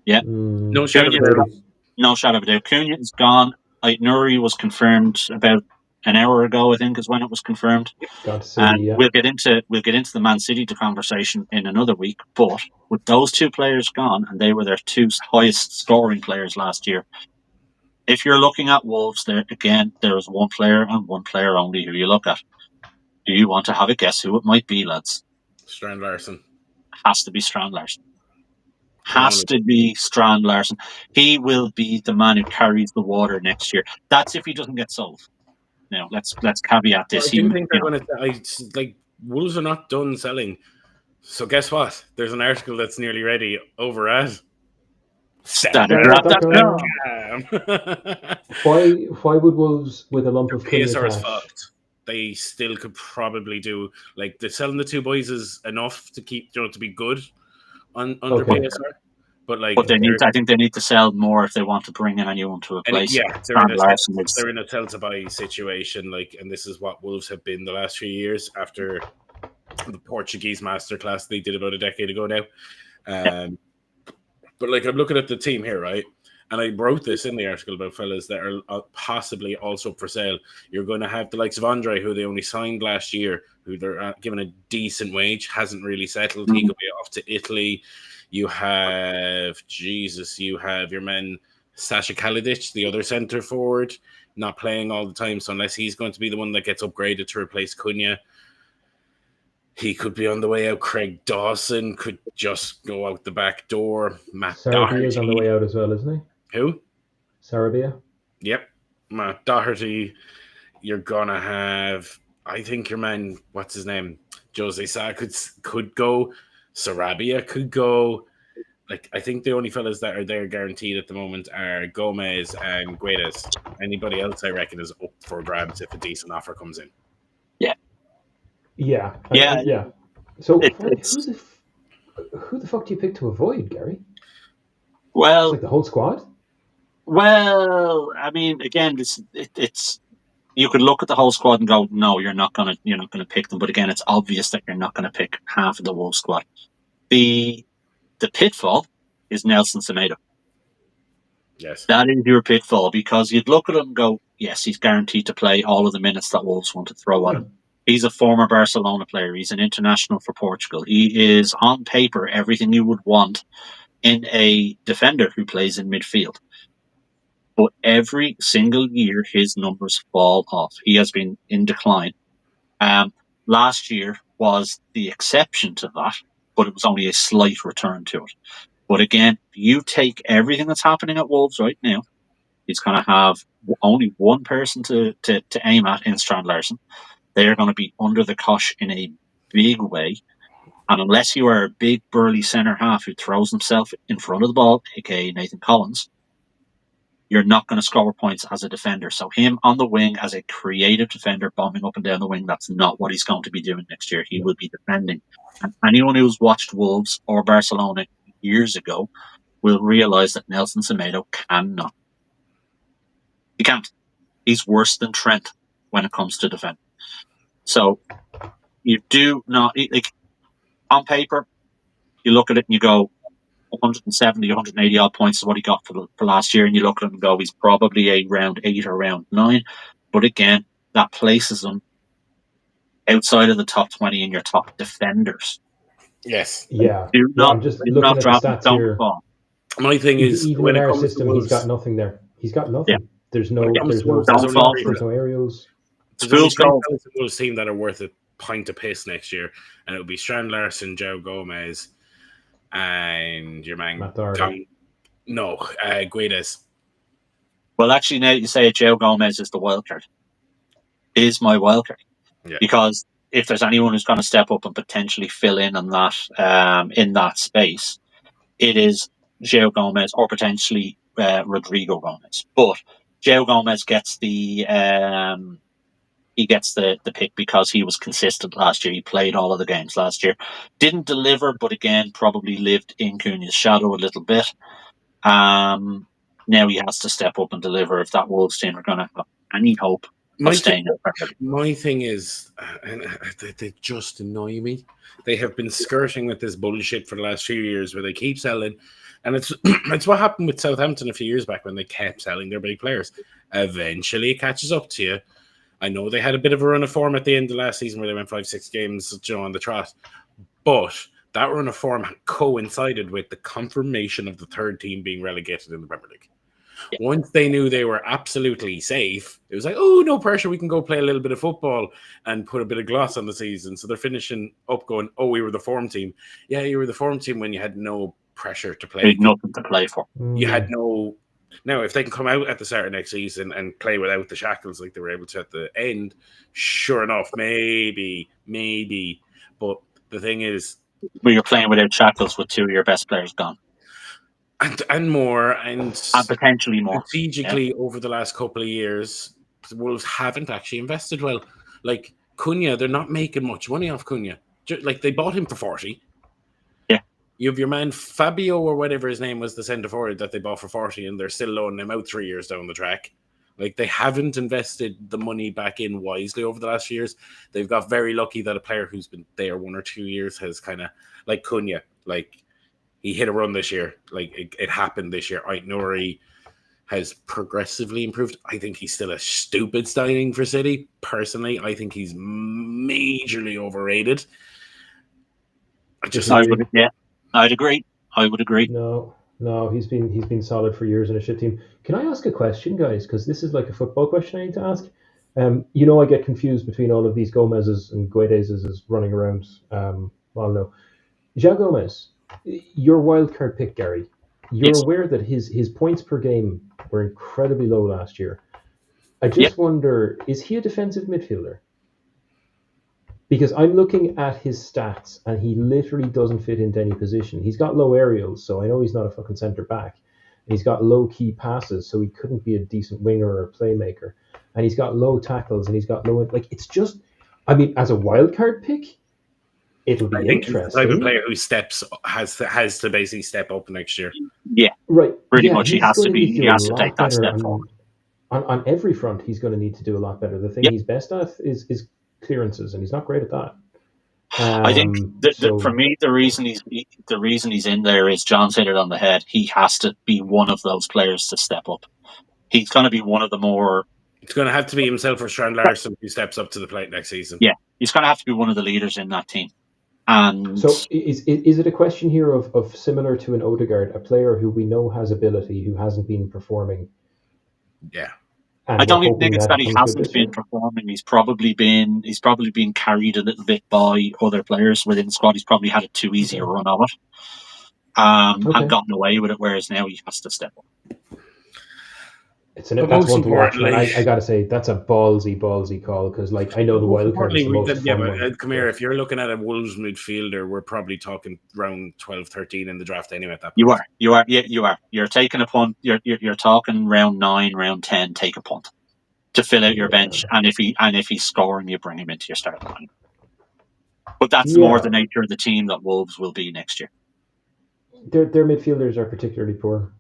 Yeah. No shadow of a doubt. Cunha is gone. Nuri was confirmed about an hour ago, I think, is when it was confirmed. We'll get into the Man City conversation in another week. But with those two players gone, and they were their two highest scoring players last year, if you're looking at Wolves, there is one player and one player only who you look at. Do you want to have a guess who it might be, lads? Strand Larsen. Has to be Strand Larsen. Has to be Strand Larsen. He will be the man who carries the water next year. That's if he doesn't get sold. Now, let's caveat this. I do think they're going to Wolves are not done selling. So guess what? There's an article that's nearly ready over at Statr. Why would Wolves with a lump of PSR is fucked? They still could probably do they're selling the two boys is enough to keep to be good under PSR. But I think they need to sell more if they want to bring in anyone to replace. They're in a sell to buy situation, and this is what Wolves have been the last few years after the Portuguese masterclass they did about a decade ago now. But I'm looking at the team here, right? And I wrote this in the article about fellas that are possibly also up for sale. You're going to have the likes of Andre, who they only signed last year, who they're given a decent wage, hasn't really settled. He could be off to Italy. You have your man Sasha Kaladic, the other centre forward, not playing all the time. So unless he's going to be the one that gets upgraded to replace Cunha, he could be on the way out. Craig Dawson could just go out the back door. Matt Doherty is on the way out as well, isn't he? Who? Sarabia. Yep. Matt Doherty. You're going to have, I think your man, what's his name? Jose Sa could go. Sarabia could go. I think the only fellas that are there guaranteed at the moment are Gomez and Guedes. Anybody else, I reckon, is up for grabs if a decent offer comes in. Yeah. So who the fuck do you pick to avoid, Gary? Well, the whole squad. Well, I mean, again, it's you could look at the whole squad and go, no, you're not gonna pick them. But again, it's obvious that you're not gonna pick half of the Wolves squad. The pitfall is Nelson Semedo. Yes, that is your pitfall, because you'd look at him and go, yes, he's guaranteed to play all of the minutes that Wolves want to throw at him. He's a former Barcelona player. He's an international for Portugal. He is, on paper, everything you would want in a defender who plays in midfield. But every single year, his numbers fall off. He has been in decline. Last year was the exception to that, but it was only a slight return to it. But again, you take everything that's happening at Wolves right now, he's going to have only one person to aim at in Strand Larson. They are going to be under the cosh in a big way. And unless you are a big, burly centre half who throws himself in front of the ball, aka Nathan Collins, you're not going to score points as a defender. So him on the wing as a creative defender, bombing up and down the wing, that's not what he's going to be doing next year. He will be defending. And anyone who's watched Wolves or Barcelona years ago will realise that Nelson Semedo cannot. He can't. He's worse than Trent when it comes to defending. So you do not, like, on paper, you look at it and you go, 170, 180 odd points is what he got for last year, and you look at him and go, he's probably a round 8 or round 9. But again, that places him outside of the top 20 in your top defenders. Yes. Yeah. I'm just looking at the stats here. My thing is, even in our system, he's got nothing there. He's got nothing. Yeah. There's no aerials. There's only Wolves team that are worth a pint of piss next year, and it'll be Strand Larson, Joe Gomez, and your man Guedes. Well, actually, now you say it, Joe Gomez is the wildcard. Is my wildcard. Yeah. Because if there's anyone who's going to step up and potentially fill in on that space, it is Joe Gomez or potentially Rodrigo Gomez. But Joe Gomez gets the pick because he was consistent last year. He played all of the games last year. Didn't deliver, but again, probably lived in Cunha's shadow a little bit. Now he has to step up and deliver if that Wolves team are going to have any hope of staying up. My thing is, and they just annoy me. They have been skirting with this bullshit for the last few years where they keep selling. And it's what happened with Southampton a few years back when they kept selling their big players. Eventually it catches up to you. I know they had a bit of a run of form at the end of last season where they went 5-6 games on the trot. But that run of form coincided with the confirmation of the third team being relegated in the Premier League. Yeah. Once they knew they were absolutely safe, it was like, oh, no pressure. We can go play a little bit of football and put a bit of gloss on the season. So they're finishing up going, oh, we were the form team. Yeah, you were the form team when you had no pressure to play. You had nothing to play for. You had no... Now, if they can come out at the start of next season and play without the shackles like they were able to at the end, sure enough, maybe. But the thing is... Well, you're playing without shackles with two of your best players gone. And more, and potentially more. Strategically, over the last couple of years, the Wolves haven't actually invested well. Like, Cunha, they're not making much money off Cunha. Like, they bought him for 40. Yeah. You have your man Fabio, or whatever his name was, the centre forward that they bought for 40, and they're still loaning him out 3 years down the track. Like, they haven't invested the money back in wisely over the last few years. They've got very lucky that a player who's been there 1 or 2 years has kind of, like Cunha, like, he hit a run this year. Like, it happened this year. Ait-Nouri has progressively improved. I think he's still a stupid signing for City. Personally, I think he's majorly overrated. I'd agree. I would agree. No, he's been solid for years in a shit team. Can I ask a question, guys? Because this is like a football question I need to ask. I get confused between all of these Gomez's and Guedes' running around. No. João Gomez, your wildcard pick, Gary. You're aware that his points per game were incredibly low last year. I just wonder, is he a defensive midfielder? Because I'm looking at his stats and he literally doesn't fit into any position. He's got low aerials, so I know he's not a fucking centre back. He's got low key passes, so he couldn't be a decent winger or a playmaker. And he's got low tackles and he's got low... Like, it's just... I mean, as a wildcard pick, it'll be interesting. He's the type of player who has to basically step up next year. Yeah, right. Pretty much, he has to take that step forward. On every front, he's going to need to do a lot better. The thing he's best at is clearances, and he's not great at that. I think for me, the reason he's in there is John's hit it on the head. He has to be one of those players to step up. He's going to be one of the more. It's going to have to be himself or Strand Larson who steps up to the plate next season. Yeah, he's going to have to be one of the leaders in that team. And So is it a question here of similar to an Odegaard, a player who we know has ability, who hasn't been performing, Yeah. I and we're don't even think hoping it's that that he he comes good hasn't this been year? performing. He's probably been carried a little bit by other players within the squad. He's probably had it too easy a Okay. run of it, and Okay. gotten away with it. Whereas now he has to step up. But That's most one to watch, man. importantly, I gotta say that's a ballsy call, because I know the most wild card is importantly, the most yeah, fun but one. come here. If you're looking at a Wolves midfielder, we're probably talking round 12, 13 in the draft anyway at that point. You are. You're taking a punt. You're talking round 9, round 10. Take a punt to fill out your bench, and if he's scoring, you bring him into your starting line. But that's more the Yeah, nature of the team that Wolves will be next year. their midfielders are particularly poor.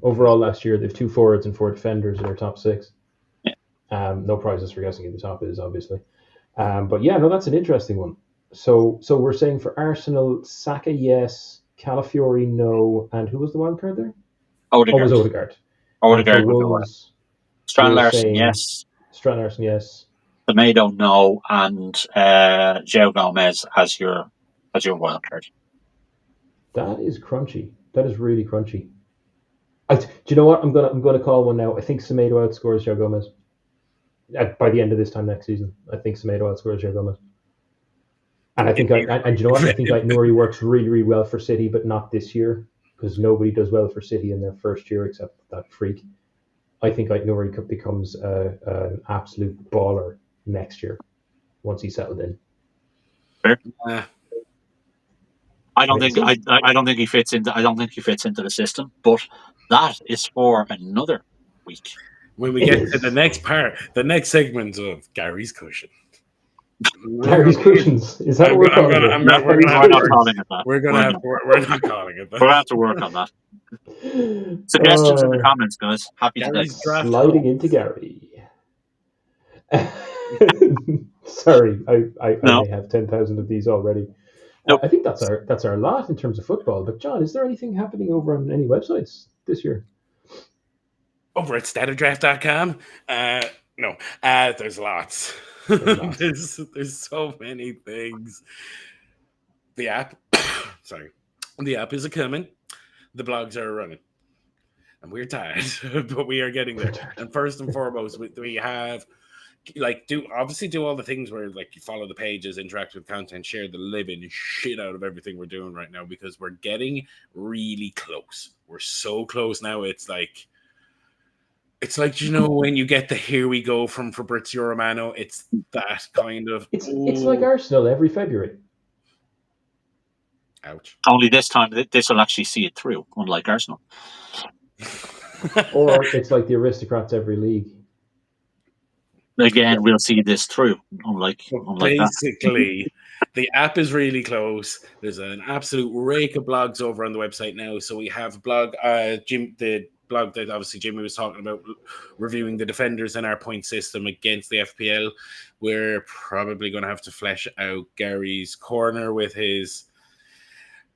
Overall, last year they've 2 forwards and 4 defenders in their top 6. Yeah. No prizes for guessing who the top is, obviously. But yeah, no, that's an interesting one. So we're saying for Arsenal, Saka yes, Calafiori no, and who was the wild card there? Odegaard. Oh, it was Odegaard. And for Odegaard would go. Wolves, Strand we're Larson, saying yes. Strand Larson, yes. Tomato, no, and Joe Gomez as your wild card. That is crunchy. That is really crunchy. Do you know what? I'm gonna call one now. I think Semedo outscores Joe Gomez by the end of this time next season. I think Semedo outscores Joe Gomez. And I think, and you know what? I think Nouri works really, really well for City, but not this year, because nobody does well for City in their first year except that freak. I think Nouri becomes an absolute baller next year once he's settled in. Fair. I don't Makes think sense. I don't think he fits into the system, but that is for another week. When we get to the next part, the next segment of Gary's Cushion. Gary's Cushions. Is that what we're calling it? No, we're not calling it that. We're not calling it that. We're going to have to work on that. Suggestions in the comments, guys. Happy to Gary's take. draft Sliding hole. into Gary. Sorry, I may have 10,000 of these already. Nope. I think that's our lot in terms of football. But John, is there anything happening over on any websites this year? Over at statterdraft.com? No. There's lots. There's so many things. The app, sorry. The app is a-coming. The blogs are running. And we're tired, but we are getting there. And first and foremost, we have do all the things where you follow the pages, interact with content, share the living shit out of everything we're doing right now, because we're getting really close. We're so close now. It's like when you get the here we go from Fabrizio Romano, it's that kind of it's like Arsenal every February. Ouch. Only this time this will actually see it through, unlike Arsenal. Or it's like the aristocrats every league. Again, we'll see this through. Unlike basically, the app is really close. There's an absolute rake of blogs over on the website now. So we have a blog, the blog that obviously Jimi was talking about, reviewing the defenders in our point system against the FPL. We're probably going to have to flesh out Gary's corner with his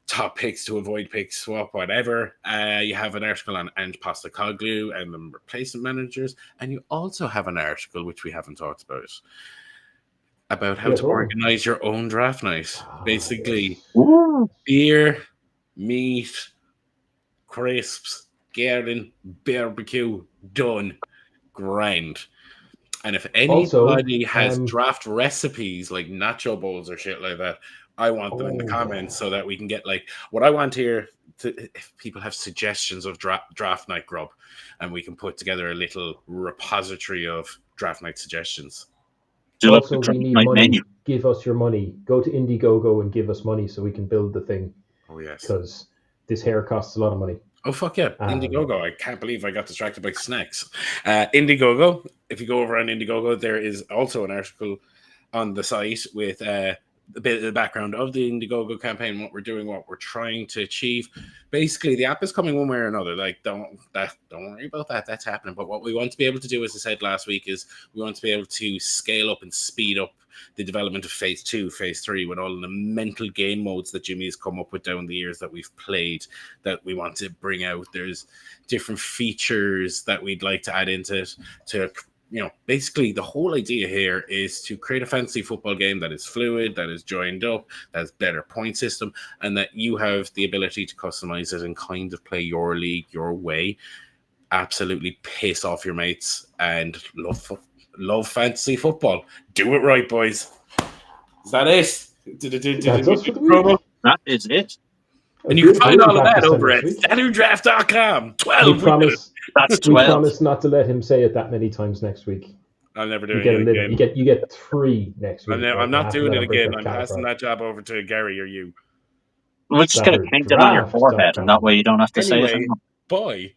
top picks to avoid pick swap, whatever. You have an article on Ange Postecoglou and the replacement managers, and you also have an article which we haven't talked about how to organize your own draft night. Basically, beer, meat, crisps, garden, barbecue, done, grind. And if anybody has draft recipes like nacho bowls or shit like that, I want them in the comments so that we can get what I want here. If people have suggestions of draft night grub, and we can put together a little repository of draft night suggestions. Also, we need money. Menu. Give us your money. Go to Indiegogo and give us money so we can build the thing. Oh yes, because this hair costs a lot of money. Oh fuck yeah, Indiegogo! I can't believe I got distracted by snacks. Indiegogo. If you go over on Indiegogo, there is also an article on the site with a bit of the background of the Indiegogo campaign, what we're doing, what we're trying to achieve. Basically, the app is coming one way or another. Don't worry about that. That's happening. But what we want to be able to do, as I said last week, is we want to be able to scale up and speed up the development of phase 2, phase 3, with all the mental game modes that Jimmy has come up with down the years that we've played, that we want to bring out. There's different features that we'd like to add into it to basically the whole idea here is to create a fantasy football game that is fluid, that is joined up, that has better point system, and that you have the ability to customize it and kind of play your league your way. Absolutely piss off your mates and love fantasy football. Do it right, boys. Is that it? That's us for the week. That is it. And you can find all of that over at statdraft.com. 12. That's 12. We promise not to let him say it that many times next week. I'll never do You it again. You get 3 next week. I'm not doing it again. I'm passing that job over to Gary or you. We'll just get it painted on your forehead, and that way you don't have to say it anymore. Bye.